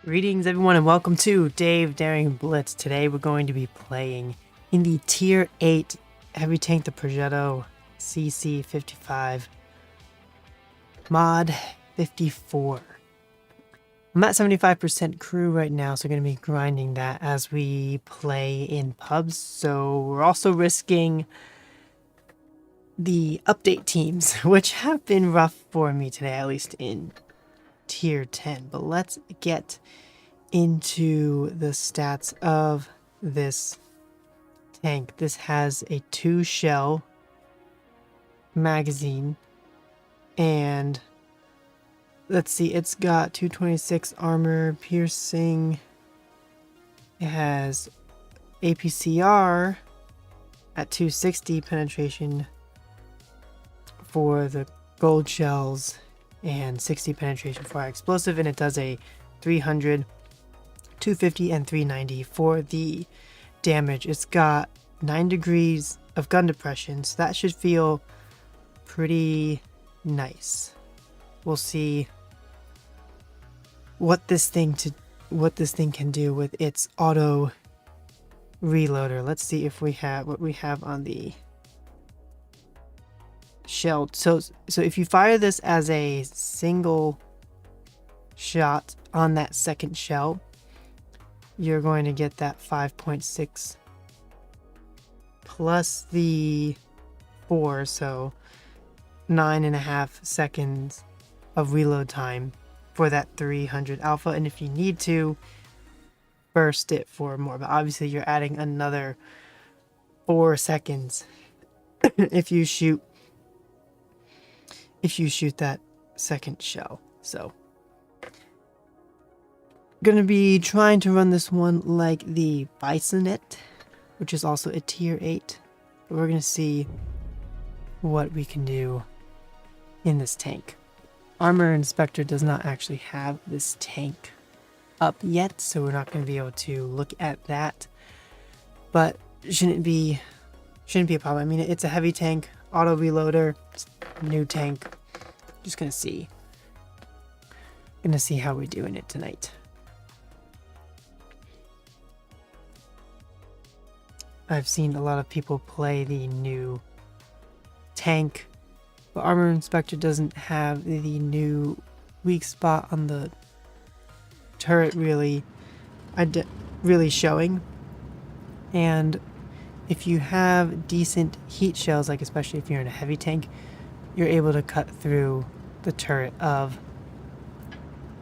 Greetings everyone and welcome to Dave Daring Blitz. Today we're going to be playing in the Tier 8 Heavy Tank, the Progetto CC55 Mod 54. I'm at 75% crew right now, so I'm going to be grinding that as we play in pubs. So we're also risking the update teams, which have been rough for me today, at least in Tier 10. But let's get into the stats of this tank. This has a 2-shell magazine, and let's see, it's got 226 armor, piercing. It has APCR at 260 penetration for the gold shells and 60 penetration for our explosive, and it does a 300, 250, and 390 for the damage. It's got 9 degrees of gun depression, so that should feel pretty nice. We'll see what this thing can do with its auto reloader. Let's see if we have what we have on the shell. So if you fire this as a single shot on that second shell, you're going to get that 5.6 plus the 4, so 9.5 seconds of reload time for that 300 alpha. And if you need to, burst it for more, but obviously you're adding another 4 seconds if you shoot that second shell. So gonna be trying to run this one like the Bisonet, which is also a tier 8, but we're gonna see what we can do in this tank. Armor Inspector does not actually have this tank up yet, so we're not going to be able to look at that, but shouldn't be a problem. I mean, it's a heavy tank, auto reloader, new tank. Just gonna see how we do in it tonight. I've seen a lot of people play the new tank, but Armor Inspector doesn't have the new weak spot on the turret really showing. And if you have decent heat shells, like especially if you're in a heavy tank, you're able to cut through the turret of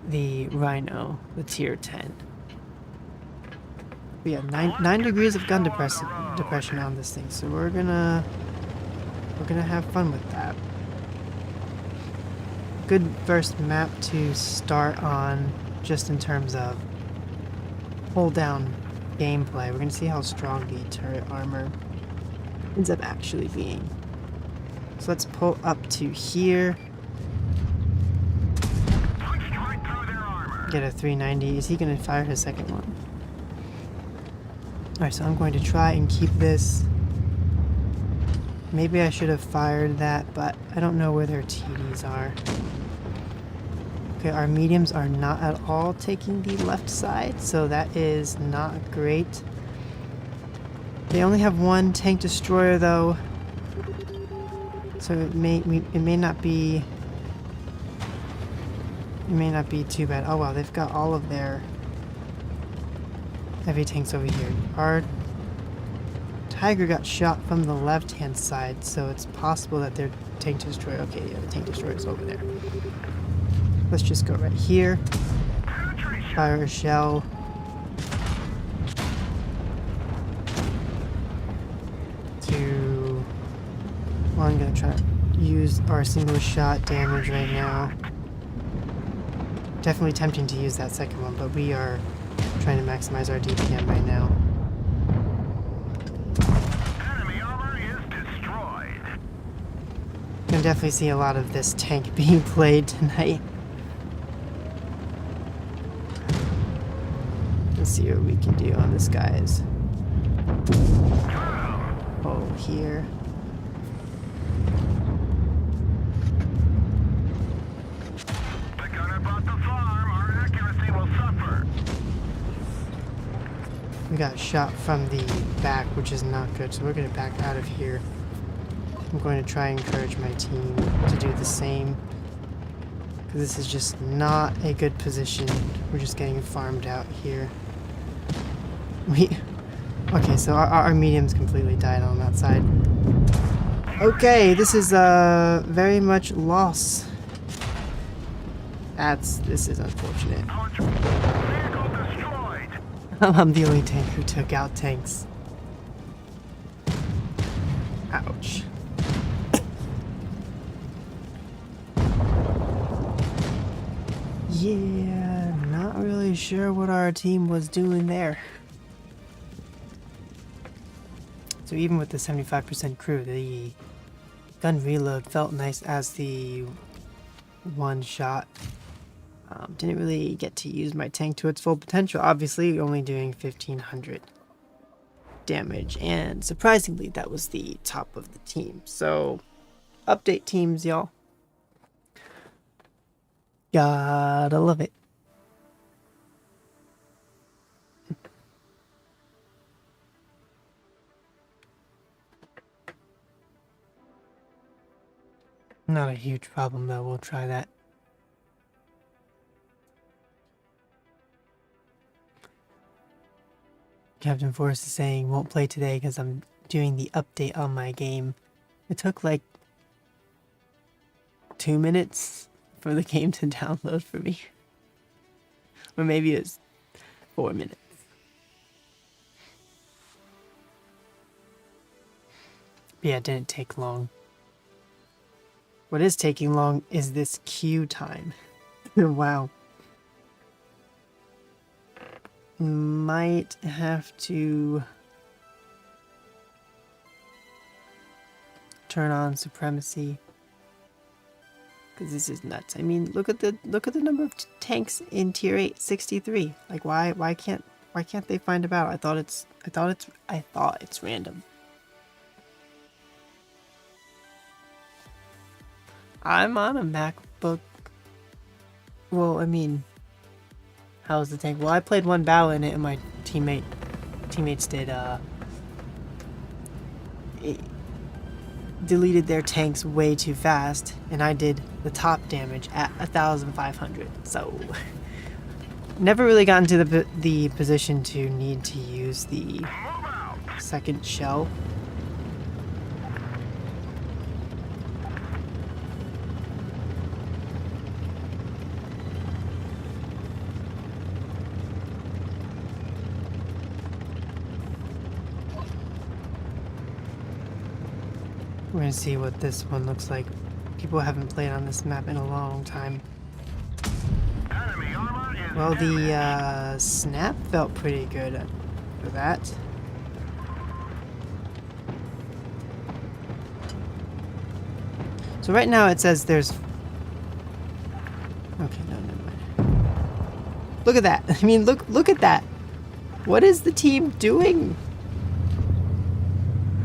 the RINO, the tier 10. But yeah, 9 degrees of gun depression on this thing, so we're gonna have fun with that. Good first map to start on, just in terms of hold down gameplay. We're gonna see how strong the turret armor ends up actually being. So let's pull up to here. Get a 390. Is he gonna fire his second one? Alright, so I'm going to try and keep this. Maybe I should have fired that, but I don't know where their TDs are. Okay, our mediums are not at all taking the left side, so that is not great. They only have 1 tank destroyer though, so it may not be too bad. Oh wow, they've got all of their heavy tanks over here. Our Tiger got shot from the left-hand side, so it's possible that their tank destroyer... Okay, yeah, the tank destroyer is over there. Let's just go right here. Fire a shell. Well, I'm gonna try to use our single shot damage right now. Definitely tempting to use that second one, but we are trying to maximize our DPM right now. Enemy armor is destroyed. You can definitely see a lot of this tank being played tonight. Let's see what we can do on this guys. Oh, here. The gunner bought the farm. Our accuracy will suffer. We got shot from the back, which is not good, so we're going to back out of here. I'm going to try and encourage my team to do the same, because this is just not a good position. We're just getting farmed out here. Okay, so our medium's completely died on that side. Okay, this is very much loss. This is unfortunate. Vehicle destroyed. I'm the only tank who took out tanks. Ouch. Yeah, not really sure what our team was doing there. So even with the 75% crew, the gun reload felt nice as the one shot. Didn't really get to use my tank to its full potential, obviously only doing 1500 damage, and surprisingly that was the top of the team. So update teams, y'all. Gotta love it. Not a huge problem though, we'll try that. Captain Forrest is saying won't play today because I'm doing the update on my game. It took like 2 minutes for the game to download for me. Or maybe it's 4 minutes. Yeah, it didn't take long. What is taking long is this queue time. Wow. Might have to turn on supremacy, because this is nuts. I mean, look at the number of tanks in tier 8, 63. Like why can't they find a battle? I thought it's random. I'm on a MacBook. Well, I mean, how's the tank? Well, I played one battle in it, and my teammates did deleted their tanks way too fast, and I did the top damage at 1,500. So never really got into the position to need to use the second shell. We're gonna see what this one looks like. People haven't played on this map in a long time. Enemy armor is Well, the snap felt pretty good for that. So right now it says there's... Okay, no, never mind. Look at that. I mean, look at that. What is the team doing?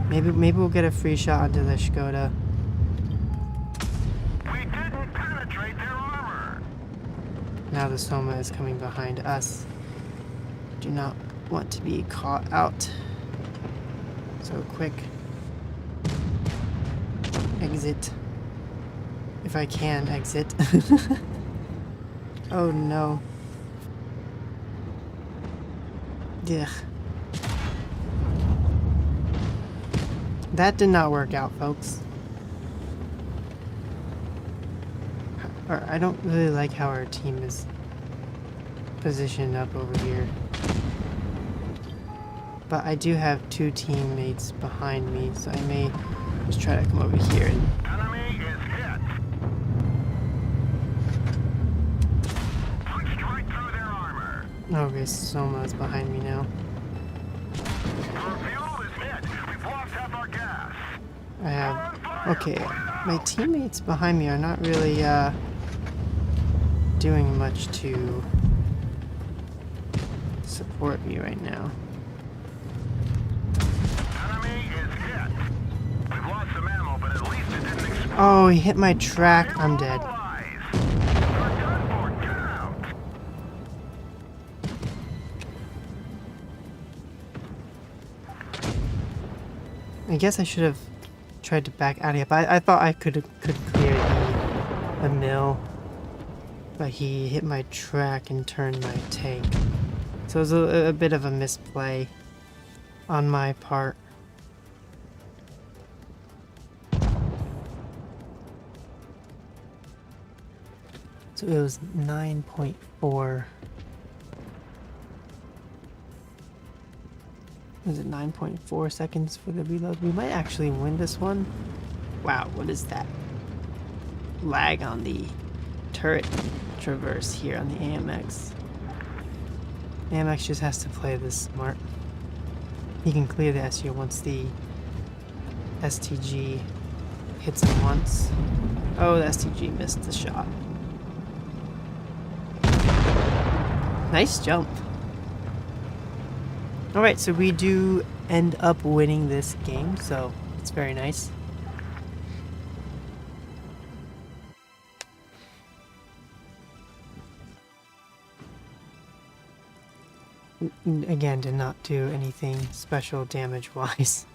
Maybe we'll get a free shot onto the Skoda. We didn't penetrate their armor. Now the Soma is coming behind us. Do not want to be caught out. So quick. Exit. If I can exit. Oh no. Yeah. That did not work out, folks. I don't really like how our team is positioned up over here. But I do have 2 teammates behind me, so I may just try to come over here and... Enemy is hit. Punched right through their armor. Okay, Soma is behind me now. Our fuel is hit. We've lost half our gas. I have... Okay, my teammates behind me are not really, doing much to support me right now. Enemy is hit. We've lost some ammo, but at least it didn't explode. Oh, he hit my track. I'm dead. I guess I should have tried to back out of here, but I thought I could clear the mill, but he hit my track and turned my tank. So it was a bit of a misplay on my part. So it was 9.4. Was it 9.4 seconds for the reload? We might actually win this one. Wow, what is that? Lag on the turret traverse here on the AMX. AMX just has to play this smart. He can clear the SU once the STG hits him once. Oh, the STG missed the shot. Nice jump. Alright, so we do end up winning this game, so it's very nice. Again, did not do anything special damage-wise.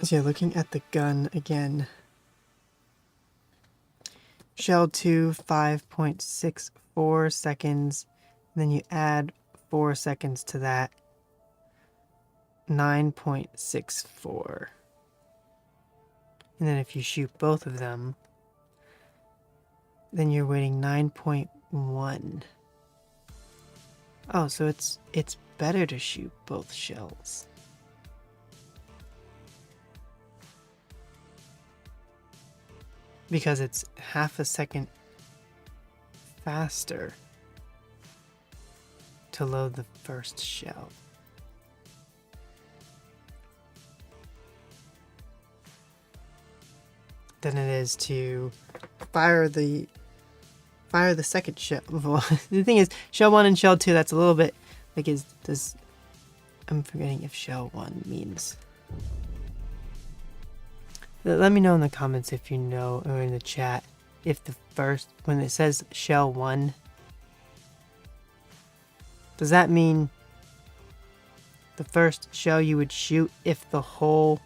So yeah, looking at the gun again. Shell 2, 5.64 seconds. And then you add 4 seconds to that. 9.64. And then if you shoot both of them, then you're waiting 9.1. Oh, so it's better to shoot both shells. Because it's half a second faster to load the first shell. Than it is to fire the second shell. Well, the thing is, shell 1 and shell 2, that's a little bit like I'm forgetting if shell 1 means. Let me know in the comments if you know, or in the chat, if the first, when it says shell 1, does that mean the first shell you would shoot if the whole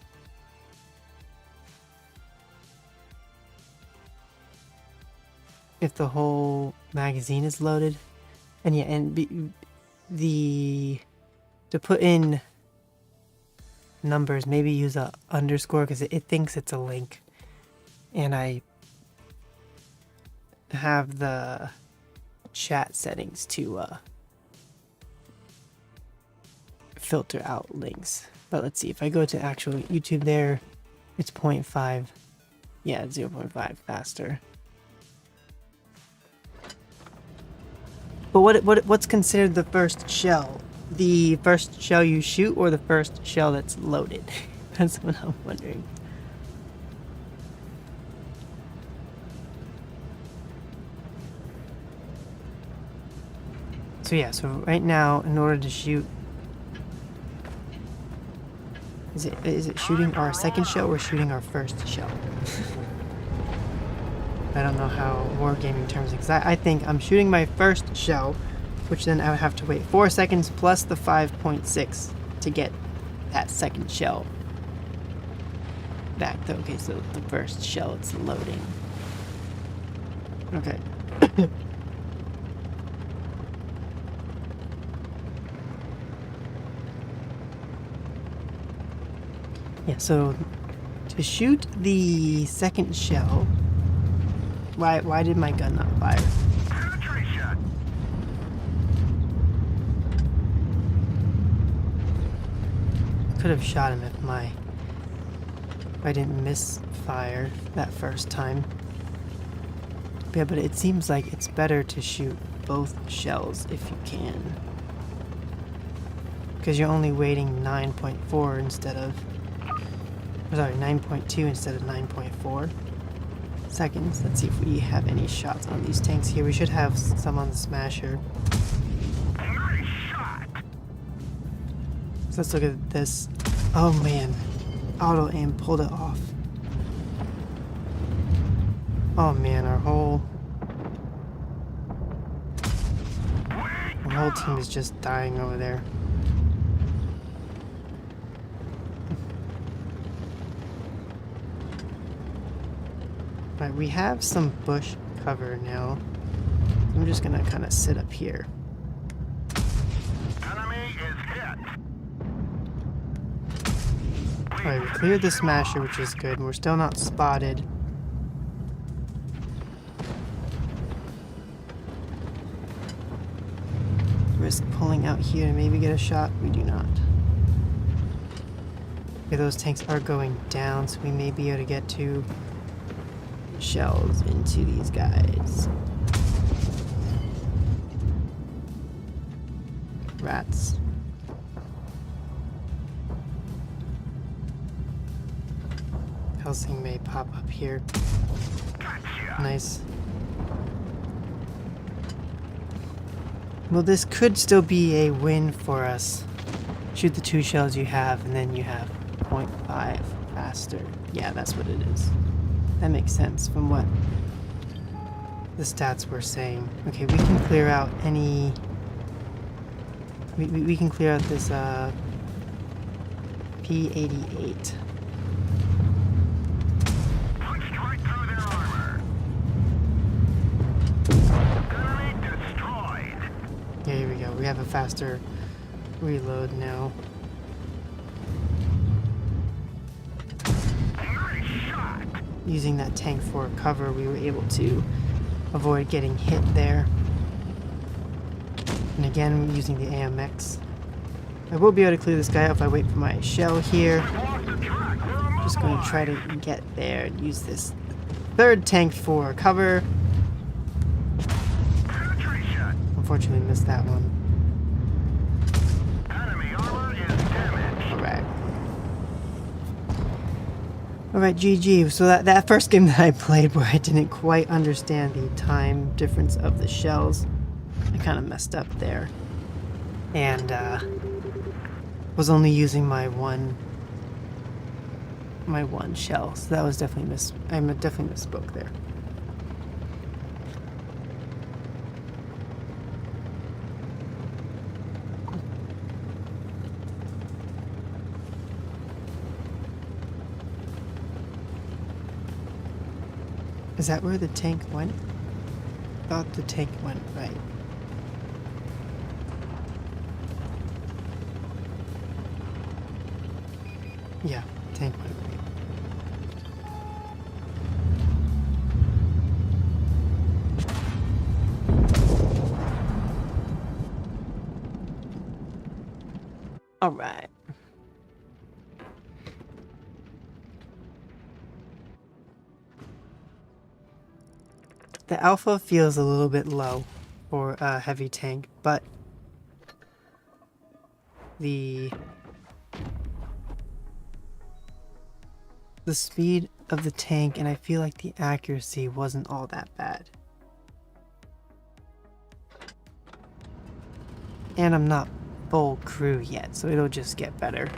magazine is loaded? And yeah, and to put in numbers, maybe use a underscore because it thinks it's a link, and I have the chat settings to filter out links. But let's see, if I go to actual YouTube there, it's 0.5. Yeah, it's 0.5 faster. But what's considered the first shell? The first shell you shoot or the first shell that's loaded? That's what I'm wondering. So yeah, so right now, in order to shoot, is it shooting our second shell or shooting our first shell? I don't know how wargaming terms, because I think I'm shooting my first shell, which then I would have to wait 4 seconds plus the 5.6 to get that second shell back though. Okay, so the first shell, it's loading. Okay. Yeah, so to shoot the second shell, why did my gun not fire? Could have shot him if I didn't misfire that first time. Yeah, but it seems like it's better to shoot both shells if you can, because you're only waiting 9.4 instead of, sorry, 9.2 instead of 9.4 seconds. Let's see if we have any shots on these tanks here. We should have some on the Smasher. Nice shot. So let's look at this. Oh man, auto aim pulled it off. Oh man, our whole whole team is just dying over there. Alright, we have some bush cover now. I'm just gonna kind of sit up here. Enemy is hit. Alright, we cleared the smasher, which is good. We're still not spotted. Risk pulling out here and maybe get a shot. We do not. Okay, those tanks are going down, so we may be able to get two shells into these guys. Rats. Helsing may pop up here. Gotcha. Nice. Well, this could still be a win for us. Shoot the two shells you have, and then you have 0.5 faster. Yeah, that's what it is. That makes sense from what the stats were saying. Okay, we can clear out any... We can clear out this P-88. Punched right through their armor. Enemy destroyed. Yeah, here we go. We have a faster reload now. Nice shot. Using that tank for cover, we were able to avoid getting hit there. And again, using the AMX. I will be able to clear this guy out if I wait for my shell here. We've lost the track. We're a Just going to mobile. try to get there and use this third tank for cover. Penetration. Unfortunately, missed that one. Enemy armor is damaged. Alright. Alright, GG. So that first game that I played where I didn't quite understand the time difference of the shells, I kind of messed up there. And was only using my one shell. So that was definitely I definitely misspoke there. Is that where the tank went? I thought the tank went right. Yeah, tank went right. All right. The alpha feels a little bit low for a heavy tank, but the speed of the tank and I feel like the accuracy wasn't all that bad. And I'm not full crew yet, so it'll just get better.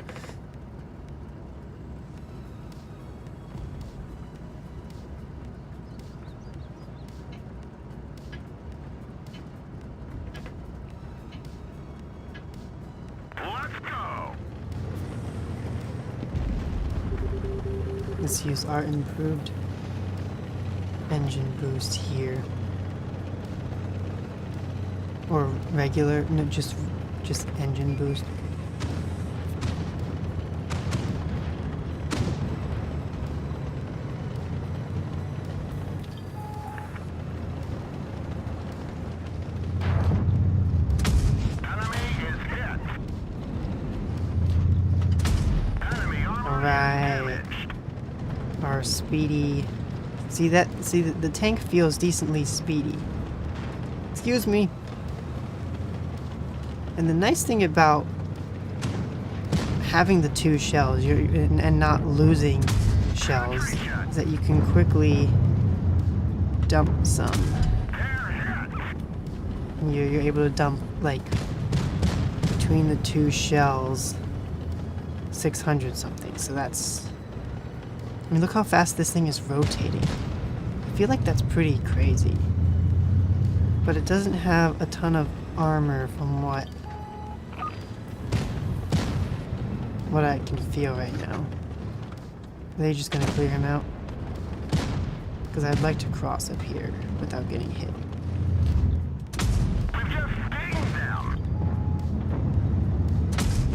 Let's go. Let's use our improved engine boost here. Or regular, no, just engine boost. Enemy is hit. Enemy armor Alright. is damaged. Our speedy. See the tank feels decently speedy. Excuse me. And the nice thing about having the two shells and not losing shells is that you can quickly dump some. They're hit. You're able to dump like between the two shells 600 something. So that's, I mean, look how fast this thing is rotating. I feel like that's pretty crazy. But it doesn't have a ton of armor from what I can feel right now. Are they just gonna clear him out? Because I'd like to cross up here without getting hit. We've just dinged them.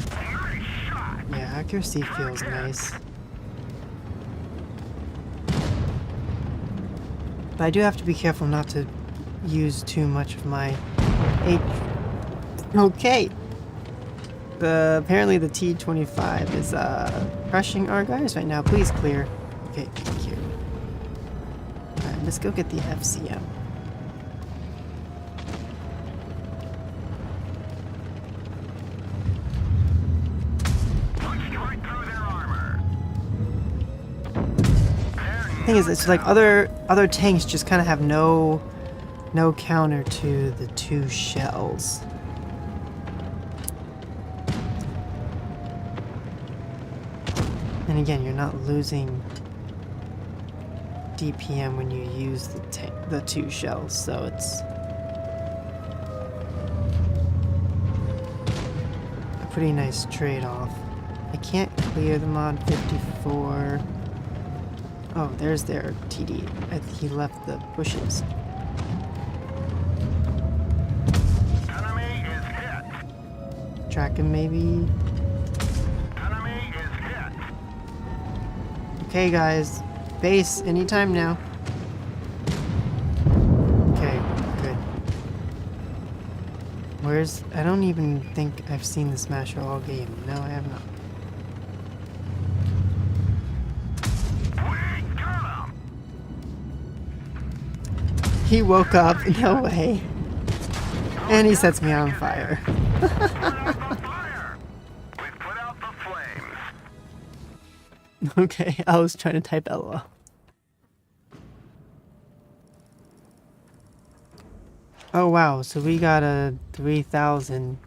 Nice shot. Yeah, accuracy feels nice. But I do have to be careful not to use too much of my H. Okay. Apparently the T-25 is crushing our guys right now. Please clear. Okay, thank you. Alright, let's go get the FCM. Punched right through their armor. Thing is, it's like other tanks just kind of have no counter to the 2 shells. And again, you're not losing DPM when you use the 2 shells, so it's a pretty nice trade-off. I can't clear the mod 54. Oh, there's their TD. He left the bushes. Enemy is hit. Track him, maybe? Enemy is hit. Okay, guys. Base anytime now. Okay, good. Where's... I don't even think I've seen the Smasher all game. No, I have not. We got him. He woke up. No way. And he sets me on fire. Put out the fire. We've put out the flames. Okay, I was trying to type LOL. Oh wow, so we got a 3,000.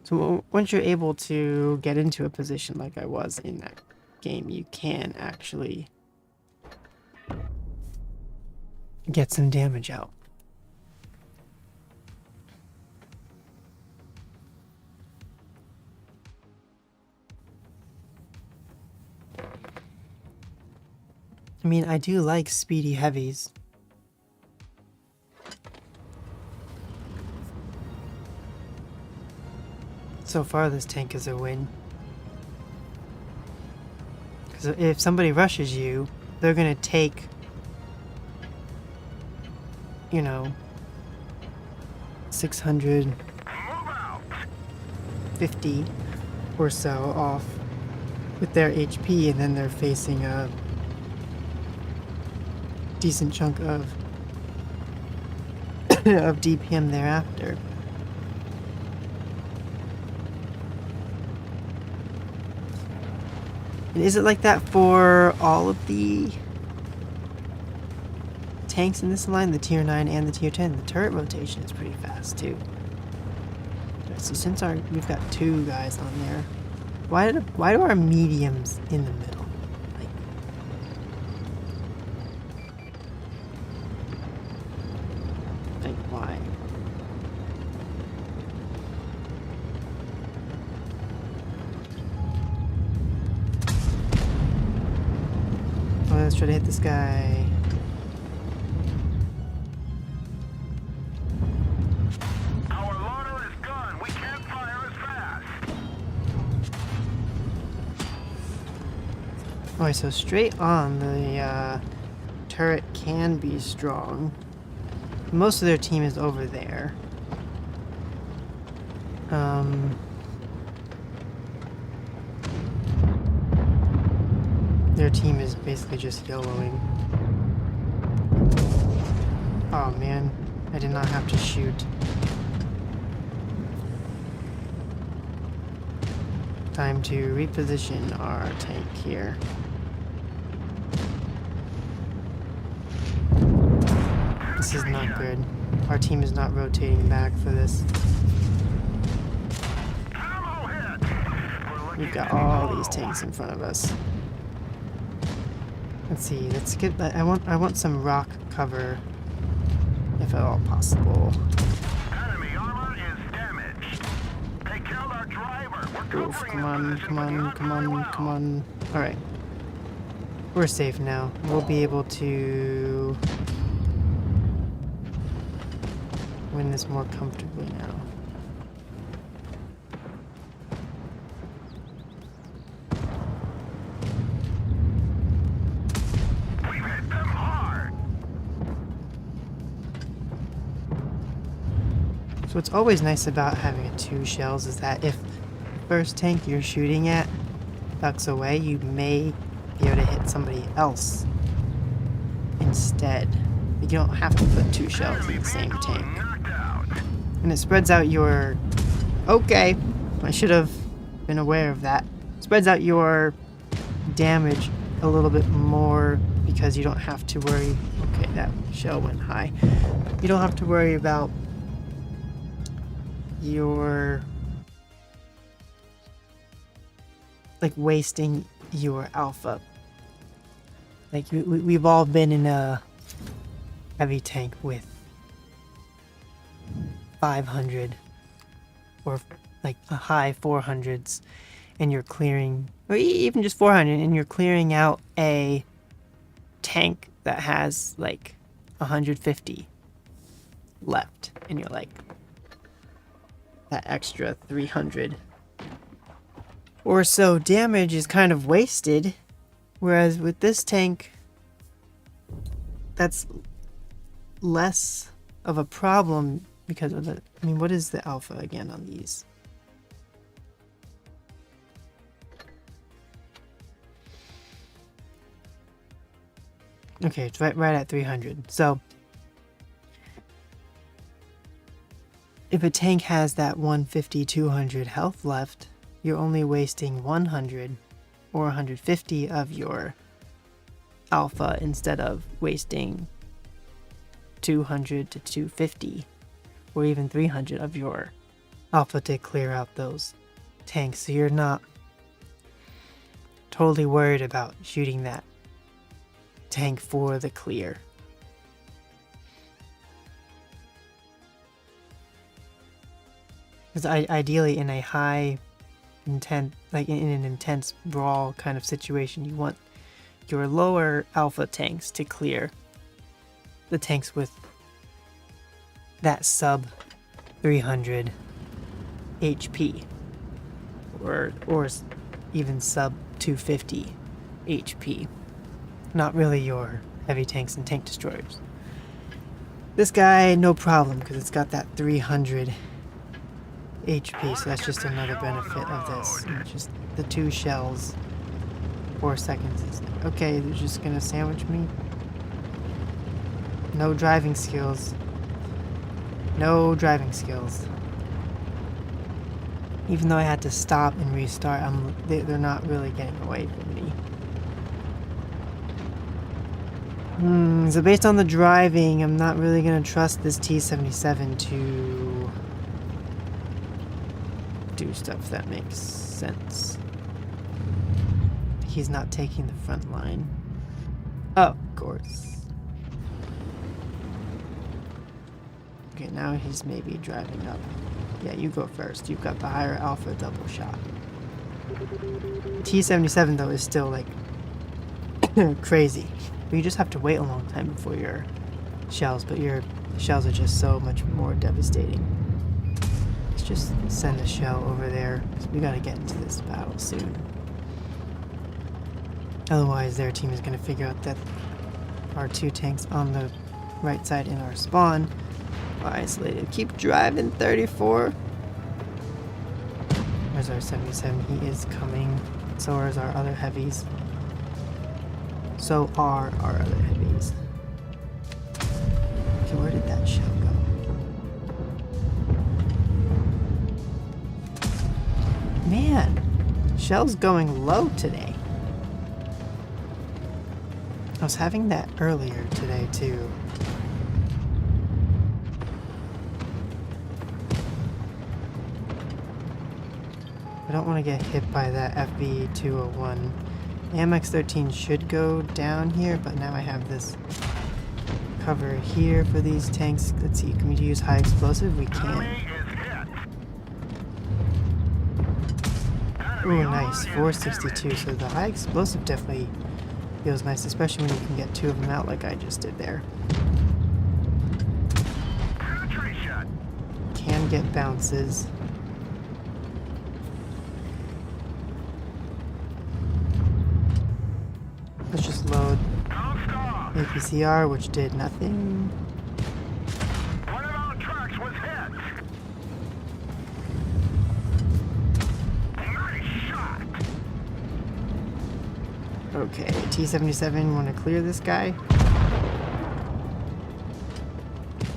So once you're able to get into a position like I was in that game, you can actually get some damage out. I mean, I do like speedy heavies. So far, this tank is a win. Because if somebody rushes you, they're gonna take, you know, 650 or so off with their HP, and then they're facing a decent chunk of of DPM thereafter. And is it like that for all of the tanks in this line, the tier 9 and the tier 10? The turret rotation is pretty fast too. So since we've got 2 guys on there, why do our mediums in the middle? Like why? Well, let's try to hit this guy. Our loader is gone. We can't fire as fast. Alright, so straight on, the turret can be strong. Most of their team is over there. Their team is basically just yellowing. Oh man, I did not have to shoot. Time to reposition our tank here. This is not good. Our team is not rotating back for this. Ammo hit. We're looking We've got at all low. these tanks in front of us. Let's see, let's get that. I want some rock cover, if at all possible. Enemy armor is driver. We're Oof, covering come his on, position, come but on, not come very on, well. come on. Alright. We're safe now. We'll be able to win this more comfortably now. We've hit them hard. So what's always nice about having a 2 shells is that if the first tank you're shooting at ducks away, you may be able to hit somebody else instead. You don't have to put 2 shells in the same tank. Knocked out. And it spreads out your... Okay, I should have been aware of that. Spreads out your damage a little bit more because you don't have to worry... Okay, that shell went high. You don't have to worry about your... like wasting your alpha. Like we've all been in a heavy tank with 500 or like a high 400s and you're clearing, or even just 400, and you're clearing out a tank that has like 150 left and you're like, that extra 300 or so damage is kind of wasted, whereas with this tank that's less of a problem because of the... I mean, what is the alpha again on these? Okay, it's right at 300. So if a tank has that 150, 200 health left, you're only wasting 100 or 150 of your alpha instead of wasting 200 to 250 or even 300 of your alpha to clear out those tanks. So you're not totally worried about shooting that tank for the clear. Because ideally in a high intent, like in an intense brawl kind of situation, you want your lower alpha tanks to clear the tanks with that sub 300 HP or even sub 250 HP. Not really your heavy tanks and tank destroyers. This guy, no problem, because it's got that 300 HP, so that's just another benefit of this. It's just the 2 shells, 4 seconds. Is okay, they're just gonna sandwich me. No driving skills. No driving skills. Even though I had to stop and restart, they're not really getting away from me. So based on the driving, I'm not really gonna trust this T-77 to do stuff that makes sense. He's not taking the front line. Oh, of course. Okay, now he's maybe driving up. Yeah, you go first. You've got the higher alpha double shot. T-77 though is still like crazy. But you just have to wait a long time before your shells, but your shells are just so much more devastating. Let's just send a shell over there, because we gotta get into this battle soon. Otherwise their team is gonna figure out that our 2 tanks on the right side in our spawn are isolated. Keep driving, 34. Where's our 77? He is coming. So are our other heavies. So are our other heavies. Okay, where did that shell go? Man, shell's going low today. I was having that earlier today too. I don't want to get hit by that FB201. AMX-13 should go down here, but now I have this cover here for these tanks. Let's see, can we use high explosive? We can. Ooh, nice. 462. So the high explosive definitely feels nice, especially when you can get 2 of them out like I just did there. Penetration. Can get bounces. Let's just load Don't stop. APCR, which did nothing. One of our trucks was hit. Nice shot. Okay, T-77, want to clear this guy?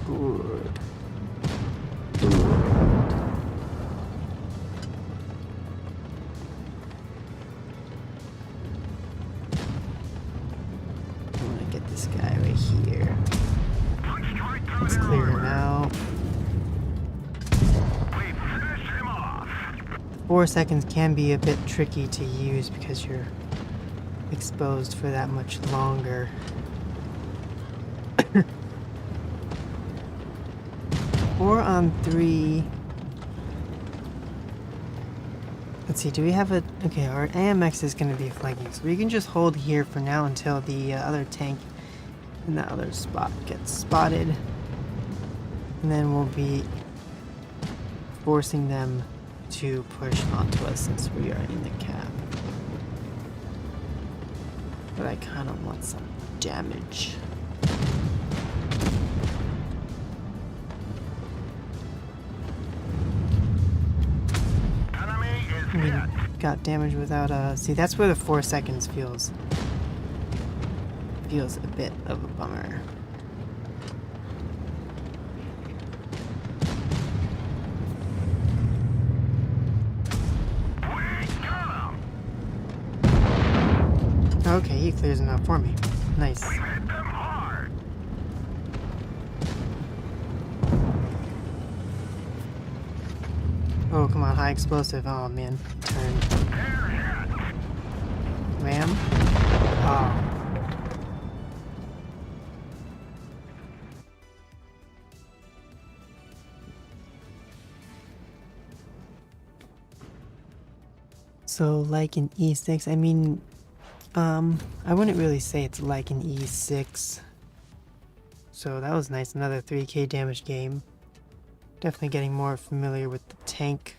Good. I want to get this guy right here. Punched right through Let's their clear him armor. out. We finished him off. 4 seconds can be a bit tricky to use because you're exposed for that much longer. 4 on 3. Let's see, do we have a... Okay, our AMX is going to be flanking, so we can just hold here for now until the other tank in that other spot gets spotted. And then we'll be forcing them to push onto us since we are in the cap. But I kind of want some damage. Enemy is We hit. got damage without see, that's where the 4 seconds feels a bit of a bummer. We got him. Okay, he clears them out for me. Nice. We hit them hard. Oh, come on, high explosive. Oh, man. Turn. They're hit. Ram. Oh. So, like an E6, I mean, I wouldn't really say it's like an E6. So that was nice, another 3k damage game. Definitely getting more familiar with the tank.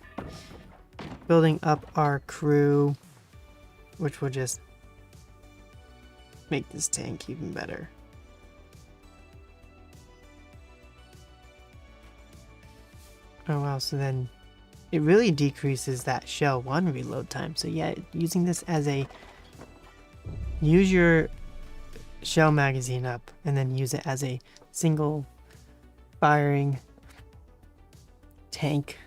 Building up our crew, which will just make this tank even better. Oh wow, so then it really decreases that shell 1 reload time. So yeah, using this as a... Use your shell magazine up and then use it as a single firing tank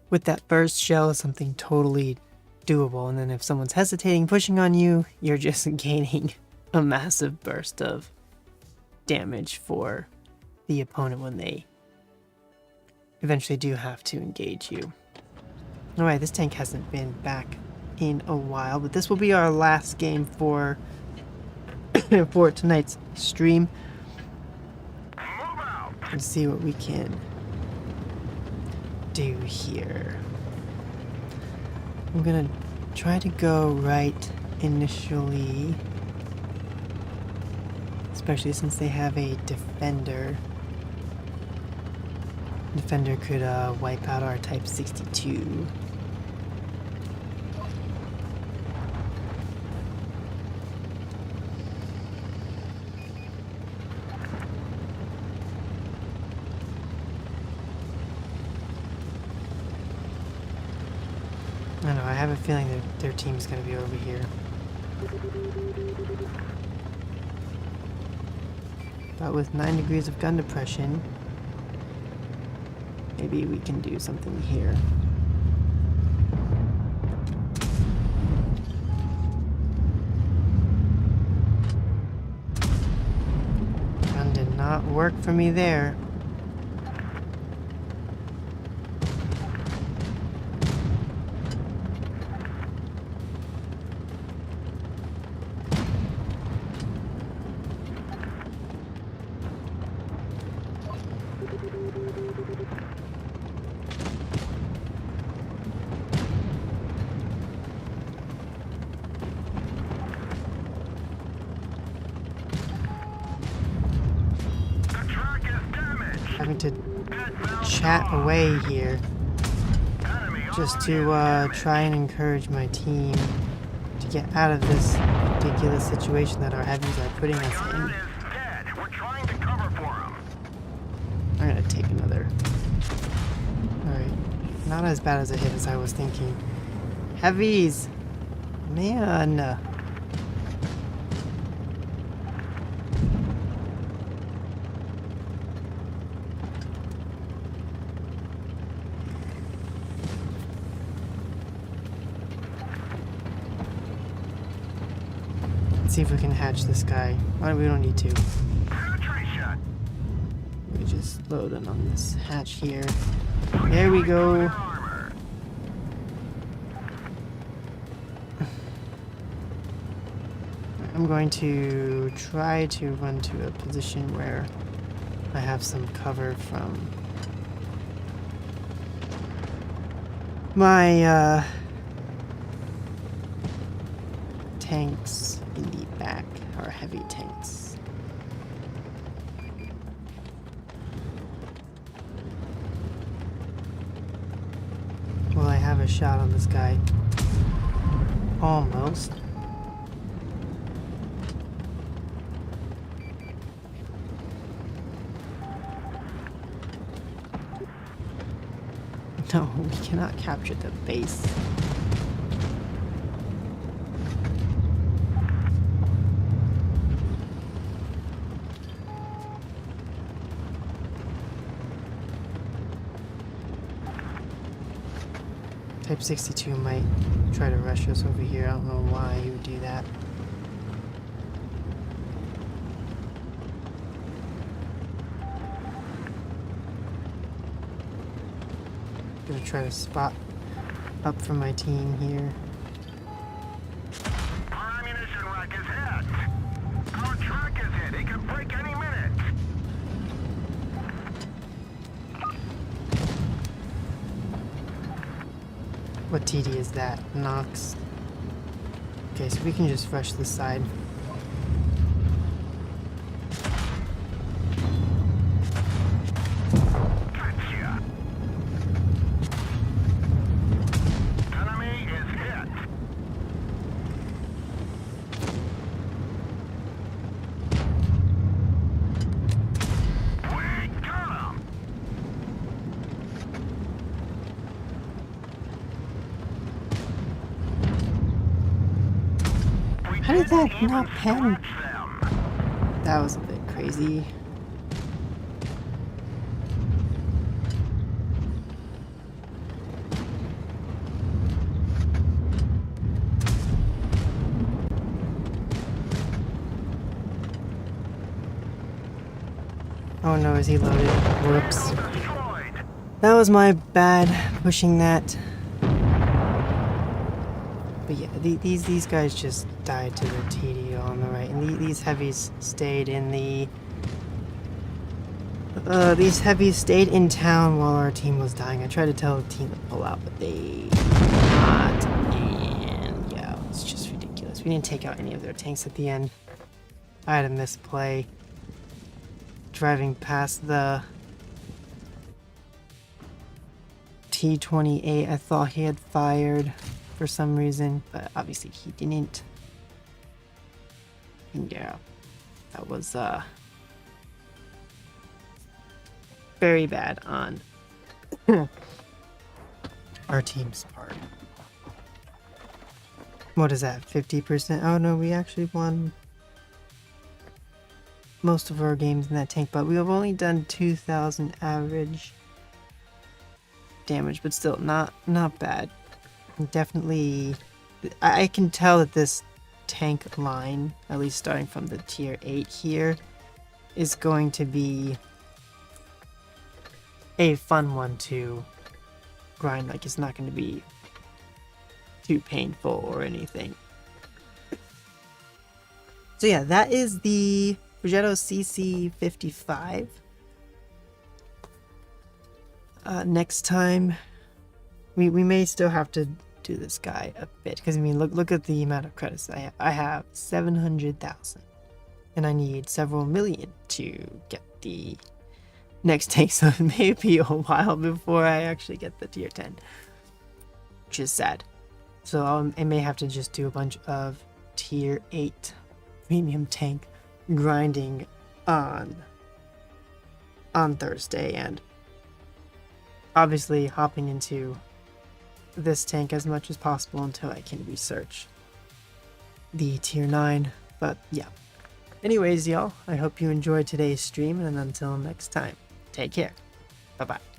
with that first shell is something totally doable. And then if someone's hesitating, pushing on you, you're just gaining a massive burst of damage for the opponent when they eventually do have to engage you. Alright, this tank hasn't been back in a while, but this will be our last game for for tonight's stream. Move out. Let's see what we can do here. I'm gonna try to go right initially, especially since they have a defender. Defender could wipe out our Type 62. I don't know, I have a feeling that their team's gonna be over here. But with 9 degrees of gun depression, maybe we can do something here. Gun did not work for me there. chat away here just to try and encourage my team to get out of this ridiculous situation that our heavies are putting us in. We're trying to cover for him. I'm gonna take another. Alright, not as bad as a hit as I was thinking. Heavies! Man! Let's see if we can hatch this guy. Oh, we don't need to. Penetration. We just load in on this hatch here. There we go. Armor. I'm going to try to run to a position where I have some cover from my tanks in the back, our heavy tanks. Will I have a shot on this guy? Almost. No, we cannot capture the base. Type 62 might try to rush us over here. I don't know why he would do that. Gonna try to spot up for my team here. Our ammunition rack is hit. Our truck is hit. It can break any minute. What TD is that? Knox. Okay, so we can just rush this side. Gotcha. Enemy is hit. We got him. How did that not pen? Watch them. That was a bit crazy. Oh no, is he loaded? Whoops. Destroyed. That was my bad pushing that. But yeah, these guys just died to the TD on the right, and these heavies stayed in the. These heavies stayed in town while our team was dying. I tried to tell the team to pull out, but they did not. And yeah, it's just ridiculous. We didn't take out any of their tanks at the end. I had a misplay. Driving past the T-28, I thought he had fired for some reason, but obviously he didn't. And yeah, that was very bad on our team's part. What is that, 50%? Oh no, we actually won most of our games in that tank, but we have only done 2,000 average damage, but still not bad. Definitely, I can tell that this tank line, at least starting from the tier 8 here, is going to be a fun one to grind. Like, it's not going to be too painful or anything. So yeah, that is the Progetto CC55. Next time, we may still have to do this guy a bit, because I mean, look at the amount of credits I have 700,000, and I need several million to get the next tank, so it may be a while before I actually get the tier 10, which is sad. So I may have to just do a bunch of tier 8 premium tank grinding on Thursday, and obviously hopping into this tank as much as possible until I can research the tier 9. But yeah. Anyways, y'all, I hope you enjoyed today's stream, and until next time, take care. Bye-bye.